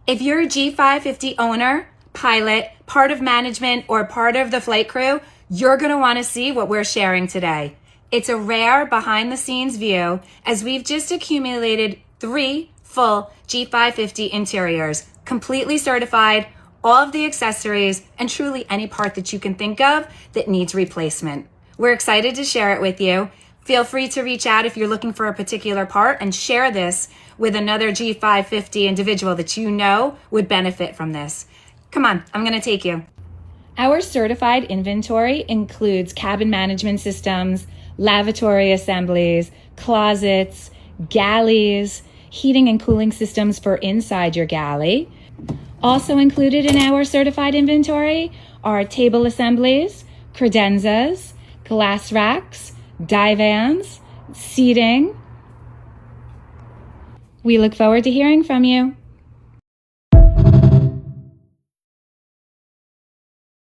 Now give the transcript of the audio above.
If you're a G550 owner, pilot, part of management, or part of the flight crew, you're going to want to see what we're sharing today. It's a rare behind-the-scenes view as we've just accumulated 3 full G550 interiors, completely certified, all of the accessories, and truly any part that you can think of that needs replacement. We're excited to share it with you. Feel free to reach out if you're looking for a particular part and share this with another G550 individual that you know would benefit from this. Come on, I'm going to take you. Our certified inventory includes cabin management systems, lavatory assemblies, closets, galleys, heating and cooling systems for inside your galley. Also included in our certified inventory are table assemblies, credenzas, glass racks, divans, seating. We look forward to hearing from you.